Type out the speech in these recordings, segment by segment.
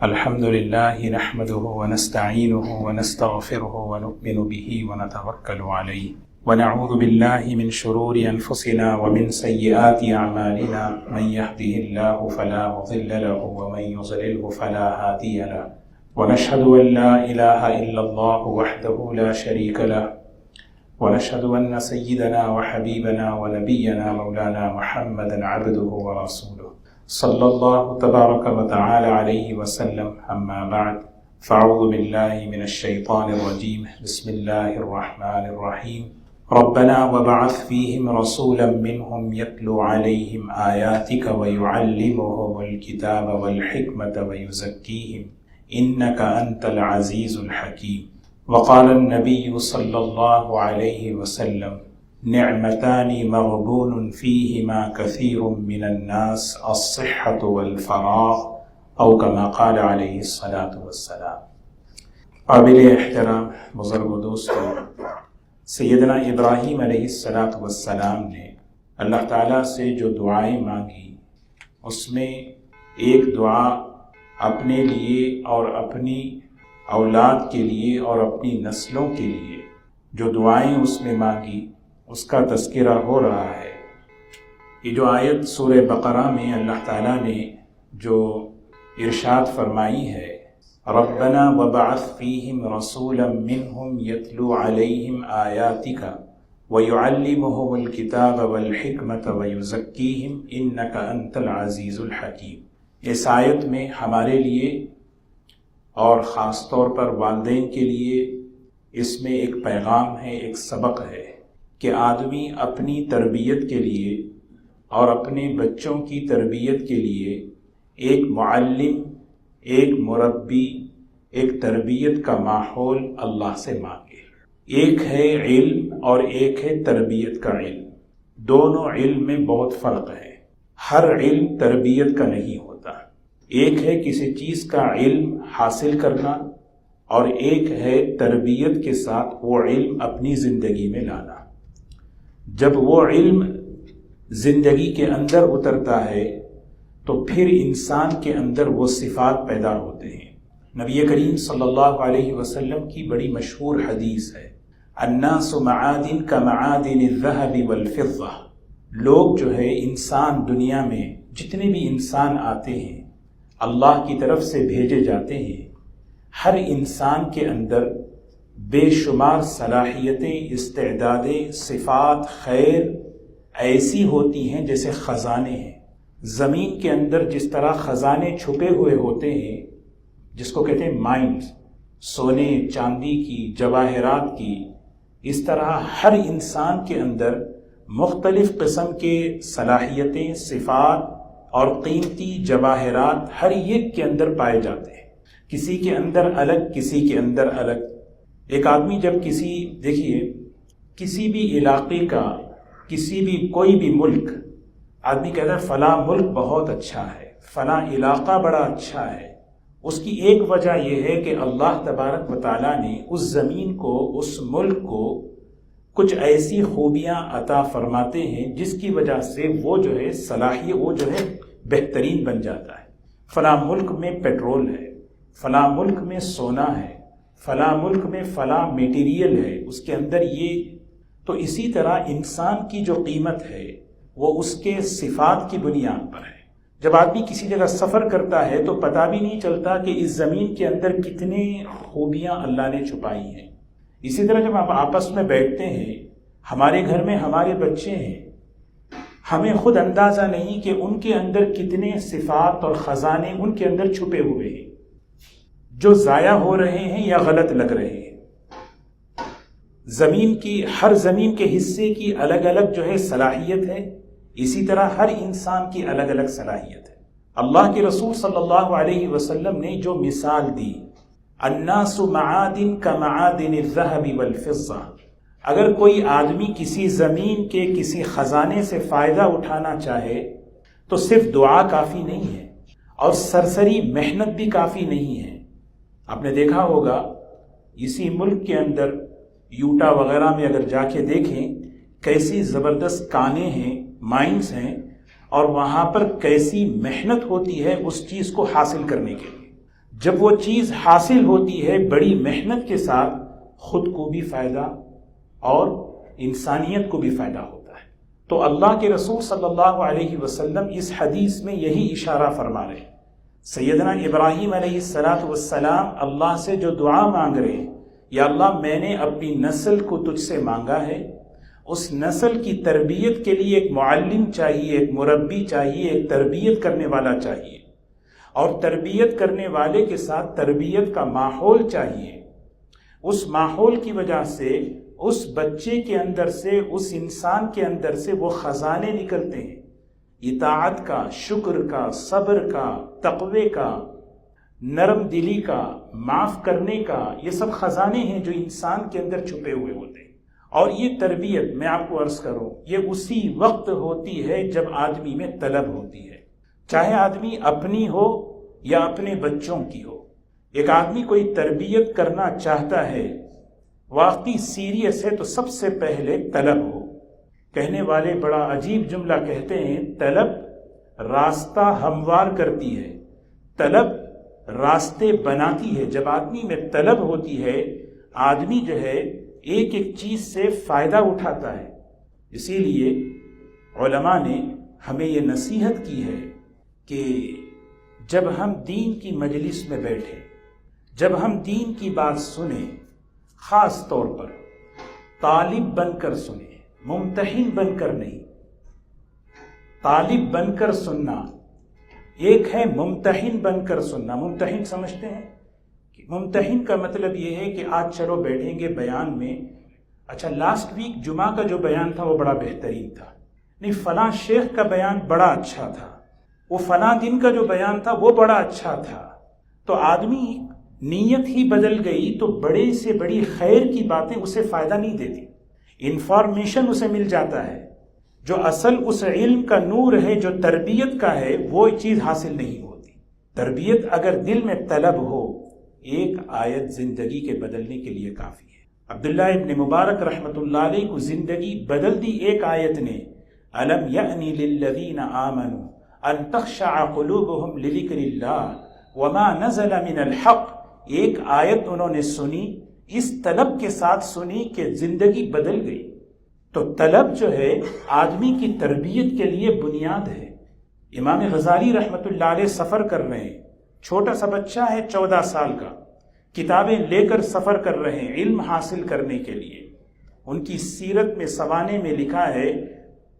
الحمد لله نحمده ونستعينه ونستغفره ونؤمن به ونتوكل عليه ونعوذ بالله من شرور أنفسنا ومن سيئات أعمالنا من يهده الله فلا مضل له ومن يضلله فلا هادي له ونشهد أن لا إله إلا الله وحده لا شريك له ونشهد أن سيدنا وحبيبنا ونبينا مولانا محمدا عبده ورسوله صلی اللہ تبارک و تعالی علیہ وسلم اما بعد فاعوذ باللہ من الشیطان الرجیم بسم اللہ الرحمن الرحیم ربنا وبعث فیہم رسولا منہم یتلو علیہم آیاتک ویعلمہم الکتاب والحکمت ویزکیہم انک انت العزیز الحکیم وقال النبی صلی اللہ علیہ وسلم نعمتان مغبون فيهما كثير من الناس الصحة والفراغ او كما قال عليه الصلاة والسلام۔ قابل احترام بزرگ و دوستو، سیدنا ابراہیم علیہ الصلاة والسلام نے اللہ تعالیٰ سے جو دعائیں مانگی اس میں ایک دعا اپنے لیے اور اپنی اولاد کے لیے اور اپنی نسلوں کے لیے جو دعائیں اس میں مانگی اس کا تذکرہ ہو رہا ہے۔ یہ جو آیت سورہ بقرہ میں اللہ تعالیٰ نے جو ارشاد فرمائی ہے ربنا وبعث فیہم رسولا منہم یتلو علیہم آیاتک ویعلمہم الکتاب والحکمت ویزکیہم انک انت العزیز الحکیم۔ اس آیت میں ہمارے لیے اور خاص طور پر والدین کے لیے اس میں ایک پیغام ہے، ایک سبق ہے کہ آدمی اپنی تربیت کے لیے اور اپنے بچوں کی تربیت کے لیے ایک معلم، ایک مربی، ایک تربیت کا ماحول اللہ سے مانگے۔ ایک ہے علم اور ایک ہے تربیت کا علم، دونوں علم میں بہت فرق ہے۔ ہر علم تربیت کا نہیں ہوتا۔ ایک ہے کسی چیز کا علم حاصل کرنا اور ایک ہے تربیت کے ساتھ وہ علم اپنی زندگی میں لانا۔ جب وہ علم زندگی کے اندر اترتا ہے تو پھر انسان کے اندر وہ صفات پیدا ہوتے ہیں۔ نبی کریم صلی اللہ علیہ وسلم کی بڑی مشہور حدیث ہے الناس معادن کمعادن الذهب والفضة۔ لوگ جو ہے انسان دنیا میں جتنے بھی انسان آتے ہیں اللہ کی طرف سے بھیجے جاتے ہیں، ہر انسان کے اندر بے شمار صلاحیتیں، استعدادیں، صفات، خیر ایسی ہوتی ہیں جیسے خزانے ہیں۔ زمین کے اندر جس طرح خزانے چھپے ہوئے ہوتے ہیں جس کو کہتے ہیں مائنز، سونے چاندی کی، جواہرات کی، اس طرح ہر انسان کے اندر مختلف قسم کے صلاحیتیں، صفات اور قیمتی جواہرات ہر ایک کے اندر پائے جاتے ہیں۔ کسی کے اندر الگ، کسی کے اندر الگ۔ ایک آدمی جب کسی بھی علاقے کا، کسی بھی کوئی بھی ملک، آدمی کہتا ہے فلاں ملک بہت اچھا ہے، فلاں علاقہ بڑا اچھا ہے، اس کی ایک وجہ یہ ہے کہ اللہ تبارک و تعالیٰ نے اس زمین کو، اس ملک کو کچھ ایسی خوبیاں عطا فرماتے ہیں جس کی وجہ سے وہ جو ہے صلاحیت، وہ جو ہے بہترین بن جاتا ہے۔ فلاں ملک میں پیٹرول ہے، فلاں ملک میں سونا ہے، فلاں ملک میں فلاں میٹیریل ہے، اس کے اندر یہ۔ تو اسی طرح انسان کی جو قیمت ہے وہ اس کے صفات کی بنیاد پر ہے۔ جب آدمی کسی جگہ سفر کرتا ہے تو پتہ بھی نہیں چلتا کہ اس زمین کے اندر کتنے خوبیاں اللہ نے چھپائی ہیں۔ اسی طرح جب آپ آپس میں بیٹھتے ہیں، ہمارے گھر میں ہمارے بچے ہیں، ہمیں خود اندازہ نہیں کہ ان کے اندر کتنے صفات اور خزانے ان کے اندر چھپے ہوئے ہیں جو ضائع ہو رہے ہیں یا غلط لگ رہے ہیں۔ زمین کی، ہر زمین کے حصے کی الگ الگ جو ہے صلاحیت ہے، اسی طرح ہر انسان کی الگ الگ صلاحیت ہے۔ اللہ کے رسول صلی اللہ علیہ وسلم نے جو مثال دی الناس معادن کمعادن الذهب والفضة، اگر کوئی آدمی کسی زمین کے کسی خزانے سے فائدہ اٹھانا چاہے تو صرف دعا کافی نہیں ہے اور سرسری محنت بھی کافی نہیں ہے۔ آپ نے دیکھا ہوگا اسی ملک کے اندر یوٹا وغیرہ میں اگر جا کے دیکھیں کیسی زبردست کانیں ہیں، مائنز ہیں، اور وہاں پر کیسی محنت ہوتی ہے اس چیز کو حاصل کرنے کے لیے۔ جب وہ چیز حاصل ہوتی ہے بڑی محنت کے ساتھ، خود کو بھی فائدہ اور انسانیت کو بھی فائدہ ہوتا ہے۔ تو اللہ کے رسول صلی اللہ علیہ وسلم اس حدیث میں یہی اشارہ فرما رہے ہیں۔ سیدنا ابراہیم علیہ السلام اللہ سے جو دعا مانگ رہے ہیں، یا اللہ میں نے اپنی نسل کو تجھ سے مانگا ہے، اس نسل کی تربیت کے لیے ایک معلم چاہیے، ایک مربی چاہیے، ایک تربیت کرنے والا چاہیے، اور تربیت کرنے والے کے ساتھ تربیت کا ماحول چاہیے۔ اس ماحول کی وجہ سے اس بچے کے اندر سے، اس انسان کے اندر سے وہ خزانے نکلتے ہیں، اطاعت کا، شکر کا، صبر کا، تقوی کا، نرم دلی کا، معاف کرنے کا، یہ سب خزانے ہیں جو انسان کے اندر چھپے ہوئے ہوتے ہیں۔ اور یہ تربیت میں آپ کو عرض کروں، یہ اسی وقت ہوتی ہے جب آدمی میں طلب ہوتی ہے، چاہے آدمی اپنی ہو یا اپنے بچوں کی ہو۔ ایک آدمی کوئی تربیت کرنا چاہتا ہے، واقعی سیریس ہے، تو سب سے پہلے طلب ہو۔ کہنے والے بڑا عجیب جملہ کہتے ہیں، طلب راستہ ہموار کرتی ہے، طلب راستے بناتی ہے۔ جب آدمی میں طلب ہوتی ہے، آدمی جو ہے ایک ایک چیز سے فائدہ اٹھاتا ہے۔ اسی لیے علماء نے ہمیں یہ نصیحت کی ہے کہ جب ہم دین کی مجلس میں بیٹھیں، جب ہم دین کی بات سنیں، خاص طور پر طالب بن کر سنیں، ممتحن بن کر نہیں۔ طالب بن کر سننا ایک ہے، ممتحن بن کر سننا۔ ممتحن سمجھتے ہیں کہ ممتحن کا مطلب یہ ہے کہ آج چلو بیٹھیں گے بیان میں، اچھا لاسٹ ویک جمعہ کا جو بیان تھا وہ بڑا بہترین تھا، نہیں فلاں شیخ کا بیان بڑا اچھا تھا، وہ فلاں دن کا جو بیان تھا وہ بڑا اچھا تھا۔ تو آدمی نیت ہی بدل گئی تو بڑے سے بڑی خیر کی باتیں اسے فائدہ نہیں دیتی، انفارمیشن اسے مل جاتا ہے، جو اصل اس علم کا نور ہے، جو تربیت کا ہے، وہ چیز حاصل نہیں ہوتی۔ تربیت اگر دل میں طلب ہو، ایک آیت زندگی کے بدلنے کے لیے کافی ہے۔ عبداللہ ابن مبارک رحمۃ اللہ علیہ کو زندگی بدل دی ایک آیت نے، أَلَمْ يَأْنِ لِلَّذِينَ آمَنُوا أَن تَخْشَعَ قُلُوبُهُمْ لِذِكْرِ اللَّهِ وَمَا نَزَلَ مِنَ الْحَقِّ۔ ایک آیت انہوں نے سنی، اس طلب کے ساتھ سنی کہ زندگی بدل گئی۔ تو طلب جو ہے آدمی کی تربیت کے لیے بنیاد ہے۔ امام غزالی رحمۃ اللہ علیہ سفر کر رہے ہیں، چھوٹا سا بچہ ہے 14 سال کا، کتابیں لے کر سفر کر رہے ہیں علم حاصل کرنے کے لیے۔ ان کی سیرت میں سوانے میں لکھا ہے،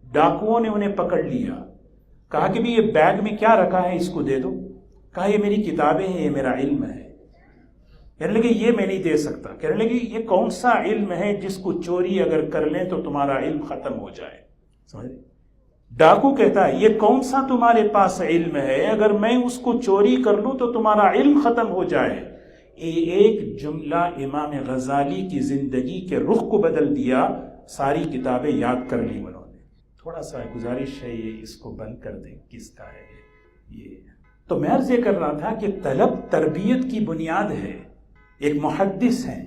ڈاکوؤں نے انہیں پکڑ لیا، کہا کہ بھی یہ بیگ میں کیا رکھا ہے، اس کو دے دو۔ کہا یہ میری کتابیں ہیں، یہ میرا علم ہے۔ کہنے لگے یہ میں نہیں دے سکتا۔ کہنے لگے یہ کون سا علم ہے جس کو چوری اگر کر لیں تو تمہارا علم ختم ہو جائے؟ سمجھ؟ ڈاکو کہتا ہے یہ کون سا تمہارے پاس علم ہے، اگر میں اس کو چوری کر لوں تو تمہارا علم ختم ہو جائے۔ ایک جملہ امام غزالی کی زندگی کے رخ کو بدل دیا، ساری کتابیں یاد کر لی انہوں نے۔ تھوڑا سا گزارش ہے، یہ اس کو بند کر دیں، کس کا ہے یہ؟ تو میں عرض یہ کر رہا تھا کہ طلب تربیت کی بنیاد ہے۔ ایک محدث ہیں،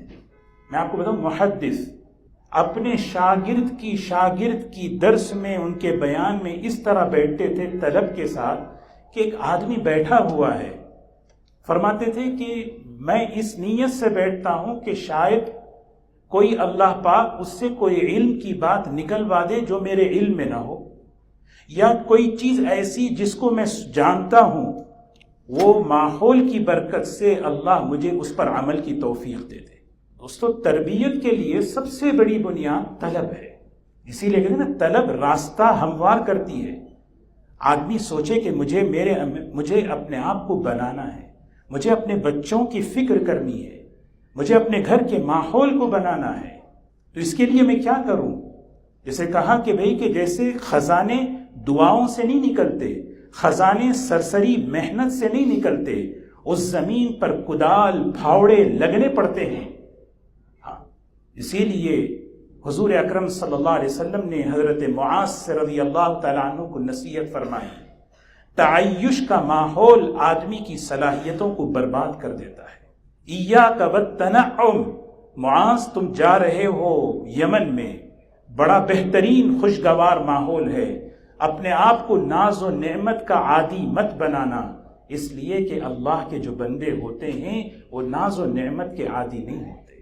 میں آپ کو بتاؤں، محدث اپنے شاگرد کی درس میں، ان کے بیان میں اس طرح بیٹھتے تھے طلب کے ساتھ کہ ایک آدمی بیٹھا ہوا ہے، فرماتے تھے کہ میں اس نیت سے بیٹھتا ہوں کہ شاید کوئی اللہ پاک اس سے کوئی علم کی بات نکلوا دے جو میرے علم میں نہ ہو، یا کوئی چیز ایسی جس کو میں جانتا ہوں، وہ ماحول کی برکت سے اللہ مجھے اس پر عمل کی توفیق دے دے۔ دوستو تربیت کے لیے سب سے بڑی بنیاد طلب ہے، اسی لیے کہتے ہیں نا طلب راستہ ہموار کرتی ہے۔ آدمی سوچے کہ مجھے اپنے آپ کو بنانا ہے، مجھے اپنے بچوں کی فکر کرنی ہے، مجھے اپنے گھر کے ماحول کو بنانا ہے، تو اس کے لیے میں کیا کروں؟ جیسے کہا کہ بھئی کہ جیسے خزانے دعاؤں سے نہیں نکلتے، خزانے سرسری محنت سے نہیں نکلتے، اس زمین پر کدال پھاوڑے لگنے پڑتے ہیں۔ ہاں، اسی لیے حضور اکرم صلی اللہ علیہ وسلم نے حضرت معاذ سے رضی اللہ تعالیٰ عنہ کو نصیحت فرمائی، تعیش کا ماحول آدمی کی صلاحیتوں کو برباد کر دیتا ہے۔ ایاک والتنعم، معاذ تم جا رہے ہو یمن میں، بڑا بہترین خوشگوار ماحول ہے، اپنے آپ کو ناز و نعمت کا عادی مت بنانا، اس لیے کہ اللہ کے جو بندے ہوتے ہیں وہ ناز و نعمت کے عادی نہیں ہوتے.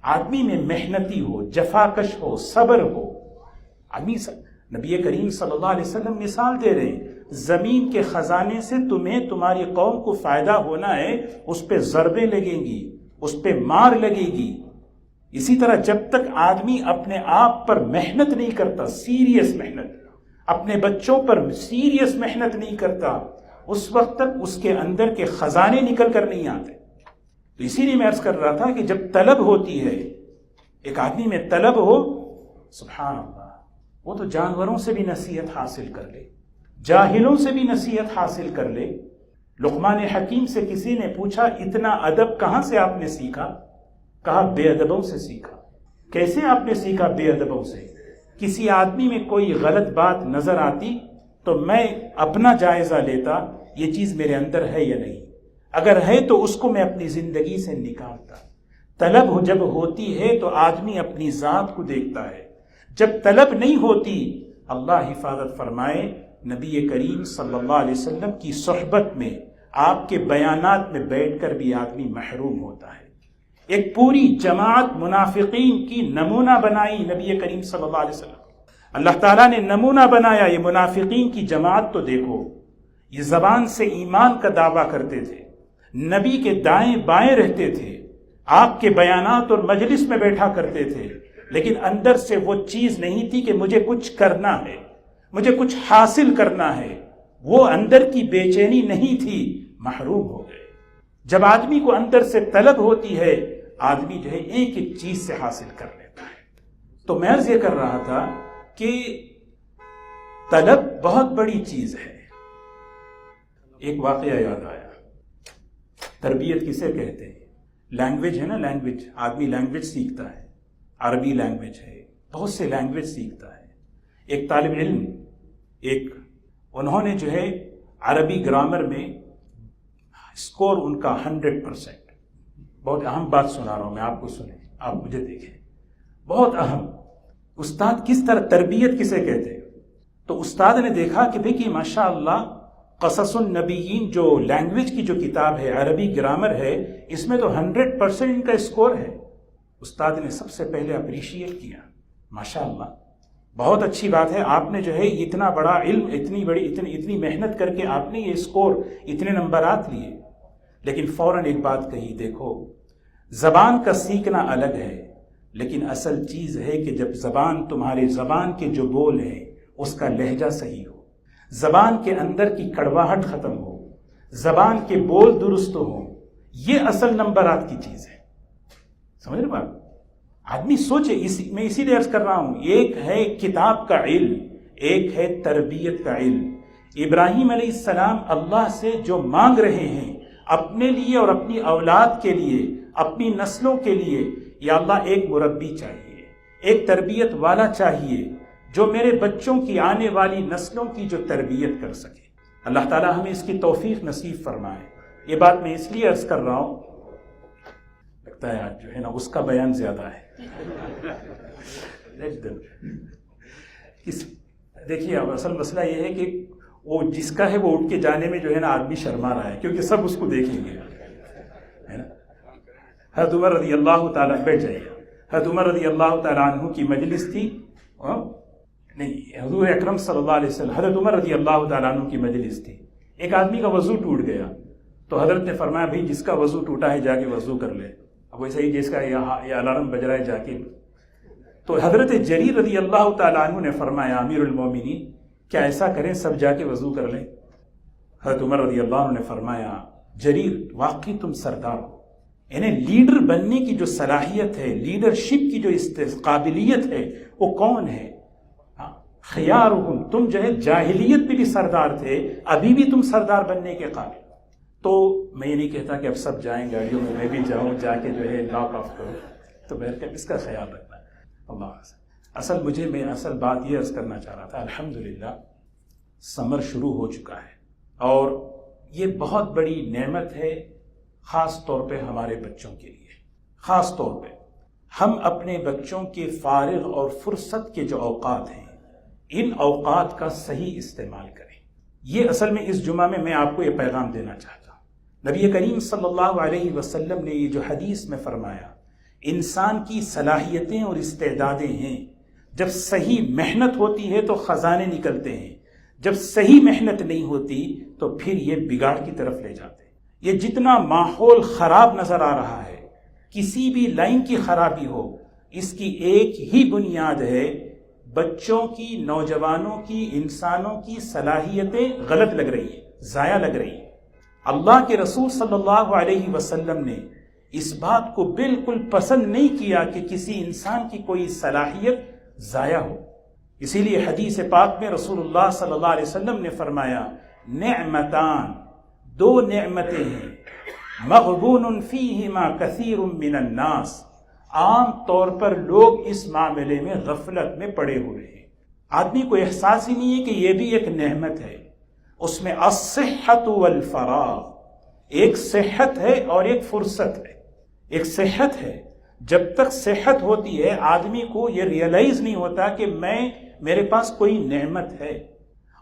آدمی میں محنتی ہو، جفاکش ہو، صبر ہو. آدمی نبی کریم صلی اللہ علیہ وسلم مثال دے رہے ہیں، زمین کے خزانے سے تمہیں تمہاری قوم کو فائدہ ہونا ہے، اس پہ ضربیں لگیں گی، اس پہ مار لگے گی. اسی طرح جب تک آدمی اپنے آپ پر محنت نہیں کرتا، سیریس محنت، اپنے بچوں پر سیریس محنت نہیں کرتا، اس وقت تک اس کے اندر کے خزانے نکل کر نہیں آتے. تو اسی لیے میں عرض کر رہا تھا کہ جب طلب ہوتی ہے، ایک آدمی میں طلب ہو، سبحان اللہ، وہ تو جانوروں سے بھی نصیحت حاصل کر لے، جاہلوں سے بھی نصیحت حاصل کر لے. لقمان حکیم سے کسی نے پوچھا اتنا ادب کہاں سے آپ نے سیکھا؟ کہا بے ادبوں سے سیکھا. کیسے آپ نے سیکھا؟ بے ادبوں سے. کسی آدمی میں کوئی غلط بات نظر آتی تو میں اپنا جائزہ لیتا، یہ چیز میرے اندر ہے یا نہیں، اگر ہے تو اس کو میں اپنی زندگی سے نکالتا. طلب جب ہوتی ہے تو آدمی اپنی ذات کو دیکھتا ہے، جب طلب نہیں ہوتی، اللہ حفاظت فرمائے، نبی کریم صلی اللہ علیہ وسلم کی صحبت میں، آپ کے بیانات میں بیٹھ کر بھی آدمی محروم ہوتا ہے. ایک پوری جماعت منافقین کی نمونہ بنائی نبی کریم صلی اللہ علیہ وسلم. اللہ تعالیٰ نے نمونہ بنایا، یہ منافقین کی جماعت تو دیکھو، یہ زبان سے ایمان کا دعویٰ کرتے تھے، نبی کے دائیں بائیں رہتے تھے، آپ کے بیانات اور مجلس میں بیٹھا کرتے تھے، لیکن اندر سے وہ چیز نہیں تھی کہ مجھے کچھ کرنا ہے، مجھے کچھ حاصل کرنا ہے. وہ اندر کی بے چینی نہیں تھی، محروم ہو گئے. جب آدمی کو اندر سے طلب ہوتی ہے، آدمی جو ہے ایک ایک چیز سے حاصل کر لیتا ہے. تو میں عرض یہ کر رہا تھا کہ طلب بہت بڑی چیز ہے. ایک واقعہ یاد آیا. تربیت کسے کہتے ہیں؟ لینگویج ہے نا، لینگویج، آدمی لینگویج سیکھتا ہے، عربی لینگویج ہے، بہت سے لینگویج سیکھتا ہے. ایک طالب علم، انہوں نے جو ہے عربی گرامر میں اسکور ان کا 100%. بہت اہم بات سنا رہا ہوں میں، آپ کو سنیں، آپ مجھے دیکھیں، بہت اہم. استاد کس طرح، تربیت کسے کہتے ہیں؟ تو استاد نے دیکھا کہ دیکھیے ماشاء اللہ قصص النبیین جو لینگویج کی جو کتاب ہے، عربی گرامر ہے، اس میں تو 100% ان کا اسکور ہے. استاد نے سب سے پہلے اپریشیٹ کیا، ماشاء اللہ بہت اچھی بات ہے، آپ نے جو ہے اتنا بڑا علم، اتنی محنت کر کے آپ نے یہ اسکور، اتنے نمبرات لیے. لیکن فوراً ایک بات کہی، دیکھو زبان کا سیکھنا الگ ہے، لیکن اصل چیز ہے کہ جب تمہارے زبان کے جو بول ہیں اس کا لہجہ صحیح ہو، زبان کے اندر کی کڑواہٹ ختم ہو، زبان کے بول درست ہوں، یہ اصل نمبرات کی چیز ہے. سمجھ رہے بات؟ آدمی سوچے، میں اسی لیے عرض کر رہا ہوں، ایک ہے کتاب کا علم، ایک ہے تربیت کا علم. ابراہیم علیہ السلام اللہ سے جو مانگ رہے ہیں اپنے لیے اور اپنی اولاد کے لیے، اپنی نسلوں کے لیے، یا اللہ ایک مربی چاہیے، ایک تربیت والا چاہیے جو میرے بچوں کی، آنے والی نسلوں کی جو تربیت کر سکے. اللہ تعالی ہمیں اس کی توفیق نصیب فرمائے. یہ بات میں اس لیے عرض کر رہا ہوں، لگتا ہے آج جو ہے نا اس کا بیان زیادہ ہے. دیکھیے اب اصل مسئلہ یہ ہے کہ وہ جس کا ہے وہ اٹھ کے جانے میں جو ہے نا آدمی شرما رہا ہے، کیونکہ سب اس کو دیکھیں گے، ہے نا. حضرت عمر رضی اللہ تعالیٰ، بیٹھ جائیے، حضرت عمر رضی اللہ تعالیٰ عنہ کی مجلس تھی، نہیں حضور اکرم صلی اللہ علیہ وسلم، حضرت عمر رضی اللہ تعالیٰ عنہ کی مجلس تھی. ایک آدمی کا وضو ٹوٹ گیا تو حضرت نے فرمایا بھائی جس کا وضو ٹوٹا ہے جا کے وضو کر لے. اب ویسے ہی جس کا یہ الارم بج رہا ہے جا کے. تو حضرت جریر رضی اللہ تعالیٰ عنہ نے فرمایا امیر المومنین کیا ایسا کریں سب جا کے وضو کر لیں؟ حضرت عمر رضی اللہ عنہ نے فرمایا جریر واقعی تم سردار ہو، یعنی لیڈر بننے کی جو صلاحیت ہے، لیڈرشپ کی جو قابلیت ہے وہ کون ہے؟ خیارہم، تم جو ہے جاہلیت میں بھی سردار تھے، ابھی بھی تم سردار بننے کے قابل. تو میں یہ نہیں کہتا کہ اب سب جائیں گاڑیوں میں بھی جاؤں، جا کے جو ہے لاک آف کرو، تو بہرکیف اس کا خیال رکھنا ہے. اللہ میں اصل بات یہ عرض کرنا چاہ رہا تھا، الحمدللہ سمر شروع ہو چکا ہے اور یہ بہت بڑی نعمت ہے، خاص طور پہ ہمارے بچوں کے لیے. خاص طور پہ ہم اپنے بچوں کے فارغ اور فرصت کے جو اوقات ہیں، ان اوقات کا صحیح استعمال کریں. یہ اصل میں اس جمعہ میں آپ کو یہ پیغام دینا چاہتا ہوں۔ نبی کریم صلی اللہ علیہ وسلم نے یہ جو حدیث میں فرمایا، انسان کی صلاحیتیں اور استعدادیں ہیں، جب صحیح محنت ہوتی ہے تو خزانے نکلتے ہیں، جب صحیح محنت نہیں ہوتی تو پھر یہ بگاڑ کی طرف لے جاتے ہیں۔ یہ جتنا ماحول خراب نظر آ رہا ہے، کسی بھی لائن کی خرابی ہو، اس کی ایک ہی بنیاد ہے، بچوں کی، نوجوانوں کی، انسانوں کی صلاحیتیں غلط لگ رہی ہیں، ضائع لگ رہی ہیں۔ اللہ کے رسول صلی اللہ علیہ وسلم نے اس بات کو بالکل پسند نہیں کیا کہ کسی انسان کی کوئی صلاحیت ضائع ہو۔ اسی لیے حدیث پاک میں رسول اللہ صلی اللہ علیہ وسلم نے فرمایا، نعمتان، دو نعمتیں ہیں، مغبون فیہما کثیر من الناس، عام طور پر لوگ اس معاملے میں غفلت میں پڑے ہوئے ہیں۔ آدمی کو احساس ہی نہیں ہے کہ یہ بھی ایک نعمت ہے۔ اس میں الصحت والفراغ، ایک صحت ہے اور ایک فرصت ہے۔ ایک صحت ہے، جب تک صحت ہوتی ہے آدمی کو یہ ریئلائز نہیں ہوتا کہ میرے پاس کوئی نعمت ہے،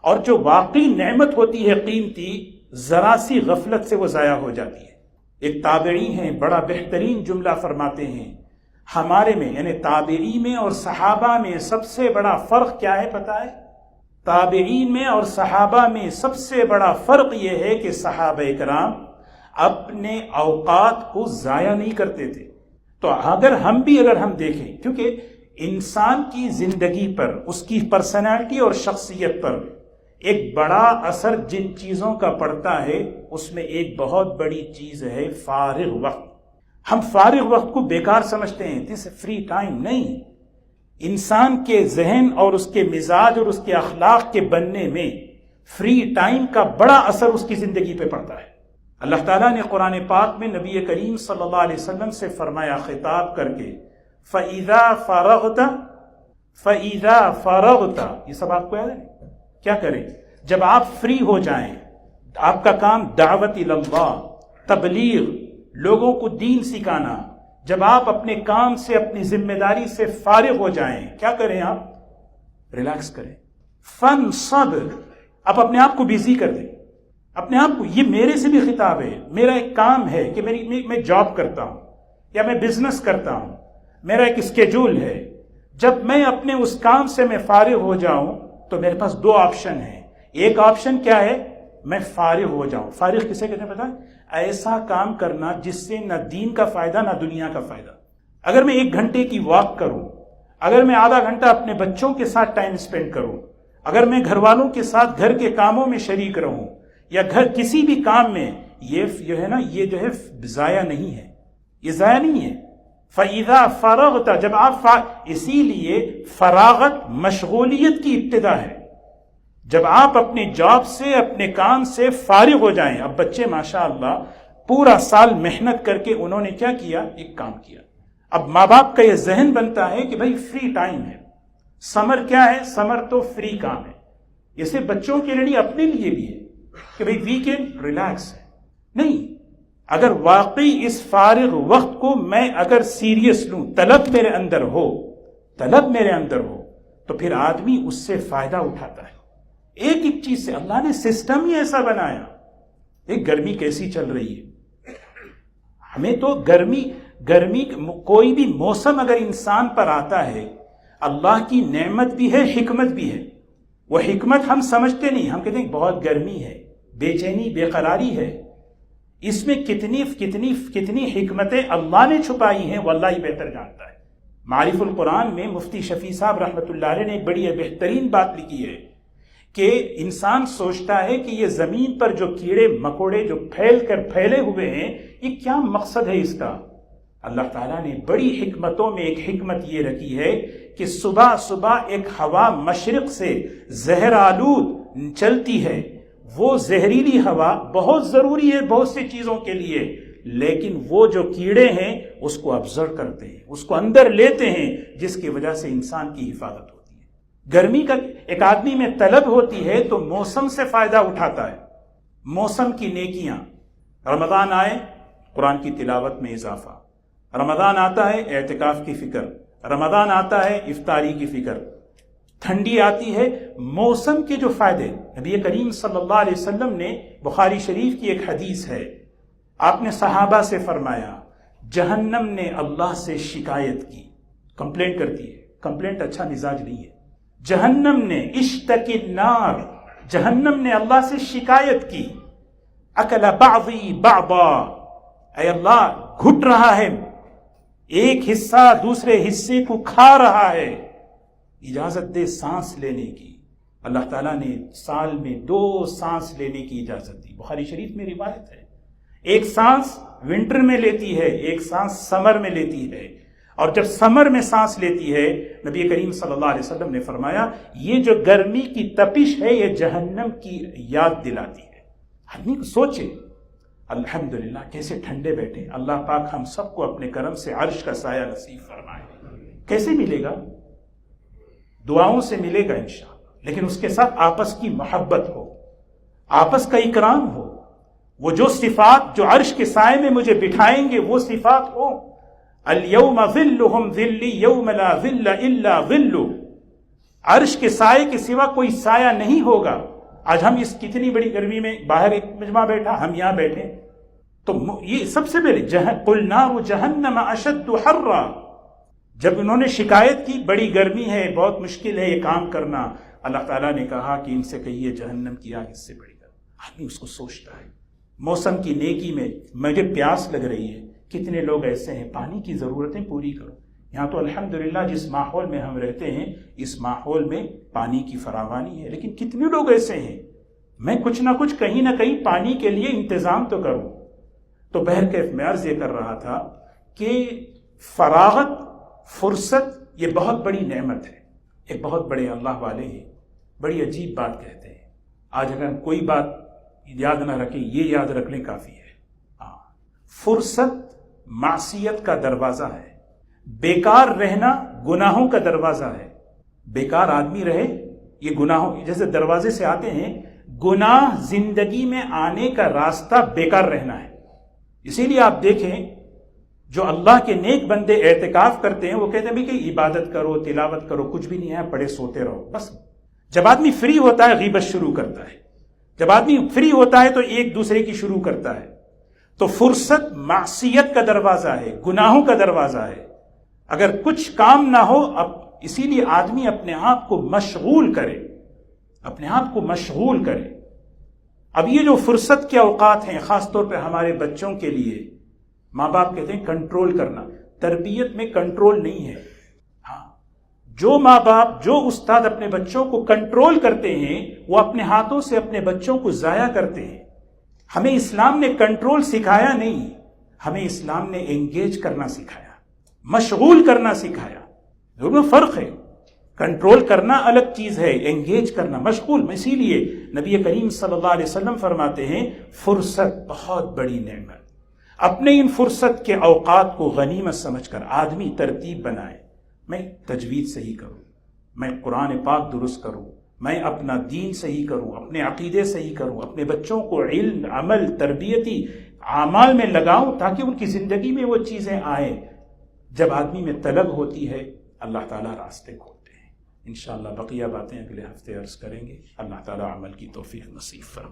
اور جو واقعی نعمت ہوتی ہے قیمتی، ذرا سی غفلت سے وہ ضائع ہو جاتی ہے۔ ایک تابعی ہیں، بڑا بہترین جملہ فرماتے ہیں، ہمارے میں یعنی تابعی میں اور صحابہ میں سب سے بڑا فرق کیا ہے پتہ ہے؟ تابعین میں اور صحابہ میں سب سے بڑا فرق یہ ہے کہ صحابہ کرام اپنے اوقات کو ضائع نہیں کرتے تھے۔ تو اگر ہم دیکھیں، کیونکہ انسان کی زندگی پر، اس کی پرسنالٹی اور شخصیت پر ایک بڑا اثر جن چیزوں کا پڑتا ہے، اس میں ایک بہت بڑی چیز ہے فارغ وقت۔ ہم فارغ وقت کو بیکار سمجھتے ہیں، دس فری ٹائم نہیں۔ انسان کے ذہن اور اس کے مزاج اور اس کے اخلاق کے بننے میں فری ٹائم کا بڑا اثر اس کی زندگی پہ پڑتا ہے۔ اللہ تعالیٰ نے قرآن پاک میں نبی کریم صلی اللہ علیہ وسلم سے فرمایا خطاب کر کے، فَإِذَا فَرَغْتَ، یہ سب آپ کو یاد ہے؟ کیا کریں؟ جب آپ فری ہو جائیں، آپ کا کام دعوت اللہ، تبلیغ، لوگوں کو دین سکھانا، جب آپ اپنے کام سے، اپنی ذمہ داری سے فارغ ہو جائیں، کیا کریں؟ آپ ریلیکس کریں، فَانْصَبْ، آپ اپنے آپ کو بیزی کر دیں، اپنے آپ کو۔ یہ میرے سے بھی خطاب ہے، میرا ایک کام ہے کہ میں جاب کرتا ہوں یا میں بزنس کرتا ہوں، میرا ایک اسکیڈول ہے۔ جب میں اپنے اس کام سے میں فارغ ہو جاؤں تو میرے پاس دو آپشن ہیں۔ ایک آپشن کیا ہے؟ میں فارغ ہو جاؤں۔ فارغ کسے کہتے ہیں پتہ ہے؟ ایسا کام کرنا جس سے نہ دین کا فائدہ نہ دنیا کا فائدہ۔ اگر میں 1 گھنٹے کی واک کروں، اگر میں آدھا گھنٹہ اپنے بچوں کے ساتھ ٹائم اسپینڈ کروں، اگر میں گھر والوں کے ساتھ گھر کے کاموں میں شریک رہوں یا کسی بھی کام میں، یہ جو ہے ضائع نہیں ہے، یہ ضائع نہیں ہے۔ فَإِذَا فَرَغْتَ، جب آپ اسی لیے فراغت مشغولیت کی ابتدا ہے۔ جب آپ اپنے جاب سے، اپنے کام سے فارغ ہو جائیں۔ اب بچے ماشاءاللہ پورا سال محنت کر کے انہوں نے کیا کیا؟ ایک کام کیا۔ اب ماں باپ کا یہ ذہن بنتا ہے کہ بھائی فری ٹائم ہے، سمر کیا ہے؟ سمر تو فری کام ہے۔ یہ صرف بچوں کے لیے اپنے لیے بھی ہے کہ بھئی ویکینڈ ریلیکس ہے، نہیں۔ اگر واقعی اس فارغ وقت کو میں اگر سیریس لوں، طلب میرے اندر ہو تو پھر آدمی اس سے فائدہ اٹھاتا ہے۔ ایک چیز سے اللہ نے سسٹم ہی ایسا بنایا۔ ایک گرمی کیسی چل رہی ہے، ہمیں تو گرمی کوئی بھی موسم اگر انسان پر آتا ہے، اللہ کی نعمت بھی ہے، حکمت بھی ہے۔ وہ حکمت ہم سمجھتے نہیں، ہم کہتے ہیں بہت گرمی ہے، بے چینی، بے قراری ہے۔ اس میں کتنی حکمتیں اللہ نے چھپائی ہیں، وہ اللہ ہی بہتر جانتا ہے۔ معارف القرآن میں مفتی شفیع صاحب رحمۃ اللہ علیہ نے ایک بڑی بہترین بات لکھی ہے کہ انسان سوچتا ہے کہ یہ زمین پر جو کیڑے مکوڑے جو پھیلے ہوئے ہیں، یہ کیا مقصد ہے اس کا؟ اللہ تعالیٰ نے بڑی حکمتوں میں ایک حکمت یہ رکھی ہے کہ صبح صبح ایک ہوا مشرق سے زہر آلود چلتی ہے۔ وہ زہریلی ہوا بہت ضروری ہے بہت سی چیزوں کے لیے، لیکن وہ جو کیڑے ہیں اس کو ابزرو کرتے ہیں، اس کو اندر لیتے ہیں، جس کی وجہ سے انسان کی حفاظت ہوتی ہے۔ گرمی کا ایک آدمی میں طلب ہوتی ہے تو موسم سے فائدہ اٹھاتا ہے، موسم کی نیکیاں۔ رمضان آئے، قرآن کی تلاوت میں اضافہ، رمضان آتا ہے اعتکاف کی فکر، رمضان آتا ہے افطاری کی فکر، ٹھنڈی آتی ہے، موسم کے جو فائدے، نبی کریم صلی اللہ علیہ وسلم نے، بخاری شریف کی ایک حدیث ہے، آپ نے صحابہ سے فرمایا جہنم نے اللہ سے شکایت کی، کمپلینٹ کرتی ہے، کمپلینٹ اچھا مزاج نہیں ہے، جہنم نے اشتکی النار، جہنم نے اللہ سے شکایت کی، اکل بعضی بعضا، اے اللہ گھٹ رہا ہے، ایک حصہ دوسرے حصے کو کھا رہا ہے، اجازت دے سانس لینے کی۔ اللہ تعالیٰ نے سال میں 2 سانس لینے کی اجازت دی، بخاری شریف میں روایت ہے، ایک سانس ونٹر میں لیتی ہے، ایک سانس سمر میں لیتی ہے، اور جب سمر میں سانس لیتی ہے نبی کریم صلی اللہ علیہ وسلم نے فرمایا یہ جو گرمی کی تپش ہے یہ جہنم کی یاد دلاتی ہے۔ آدمی کو سوچے الحمدللہ کیسے ٹھنڈے بیٹھے، اللہ پاک ہم سب کو اپنے کرم سے عرش کا سایہ نصیب فرمائے۔ کیسے ملے گا؟ دعاؤں سے ملے گا انشاءاللہ، لیکن اس کے ساتھ آپس کی محبت ہو، آپس کا اکرام ہو، وہ جو صفات جو عرش کے سائے میں مجھے بٹھائیں گے وہ صفات ہو۔ اليوم ظلهم ظلی یوم لا ظل الا ظل، عرش کے سائے کے سوا کوئی سایہ نہیں ہوگا۔ آج ہم اس کتنی بڑی گرمی میں باہر ایک مجمع بیٹھا، ہم یہاں بیٹھے تو یہ سب سے پہلے قل نار جہنم اشد حرا، جب انہوں نے شکایت کی بڑی گرمی ہے، بہت مشکل ہے یہ کام کرنا، اللہ تعالیٰ نے کہا کہ ان سے کہیے جہنم کی آگ اس سے بڑی گرم۔ آدمی اس کو سوچتا ہے موسم کی نیکی میں مجھے پیاس لگ رہی ہے، کتنے لوگ ایسے ہیں پانی کی ضرورتیں پوری کرو۔ یہاں تو الحمدللہ جس ماحول میں ہم رہتے ہیں اس ماحول میں پانی کی فراوانی ہے، لیکن کتنے لوگ ایسے ہیں میں کچھ نہ کچھ کہیں نہ کہیں پانی کے لیے انتظام تو کروں۔ تو بہرکیف میں عرض یہ کر رہا تھا کہ فراغت، فرصت یہ بہت بڑی نعمت ہے۔ ایک بہت بڑے اللہ والے ہیں بڑی عجیب بات کہتے ہیں، آج اگر کوئی بات یاد نہ رکھیں یہ یاد رکھ لیں کافی ہے، فرصت معصیت کا دروازہ ہے، بیکار رہنا گناہوں کا دروازہ ہے۔ بیکار آدمی رہے یہ گناہوں، جیسے دروازے سے آتے ہیں، گناہ زندگی میں آنے کا راستہ بیکار رہنا ہے۔ اسی لیے آپ دیکھیں جو اللہ کے نیک بندے اعتکاف کرتے ہیں وہ کہتے ہیں بھی کہ عبادت کرو، تلاوت کرو، کچھ بھی نہیں ہے، پڑھے سوتے رہو بس۔ جب آدمی فری ہوتا ہے غیبت شروع کرتا ہے، جب آدمی فری ہوتا ہے تو ایک دوسرے کی شروع کرتا ہے۔ تو فرصت معصیت کا دروازہ ہے، گناہوں کا دروازہ ہے۔ اگر کچھ کام نہ ہو، اب اسی لیے آدمی اپنے آپ کو مشغول کرے، اپنے آپ کو مشغول کرے۔ اب یہ جو فرصت کے اوقات ہیں خاص طور پہ ہمارے بچوں کے لیے، ماں باپ کہتے ہیں کنٹرول کرنا، تربیت میں کنٹرول نہیں ہے۔ ہاں، جو ماں باپ، جو استاد اپنے بچوں کو کنٹرول کرتے ہیں وہ اپنے ہاتھوں سے اپنے بچوں کو ضائع کرتے ہیں۔ ہمیں اسلام نے کنٹرول سکھایا نہیں، ہمیں اسلام نے انگیج کرنا سکھایا، مشغول کرنا سکھایا۔ دونوں فرق ہے، کنٹرول کرنا الگ چیز ہے، انگیج کرنا مشغول۔ اسی لیے نبی کریم صلی اللہ علیہ وسلم فرماتے ہیں فرصت بہت بڑی نعمت۔ اپنے ان فرصت کے اوقات کو غنیمت سمجھ کر آدمی ترتیب بنائے، میں تجوید صحیح کروں، میں قرآن پاک درست کروں، میں اپنا دین صحیح کروں، اپنے عقیدے صحیح کروں، اپنے بچوں کو علم، عمل، تربیتی اعمال میں لگاؤں تاکہ ان کی زندگی میں وہ چیزیں آئیں۔ جب آدمی میں طلب ہوتی ہے اللہ تعالیٰ راستے کھولتے ہیں۔ انشاءاللہ بقیہ باتیں اگلے ہفتے عرض کریں گے۔ اللہ تعالیٰ عمل کی توفیق نصیب فرمائے۔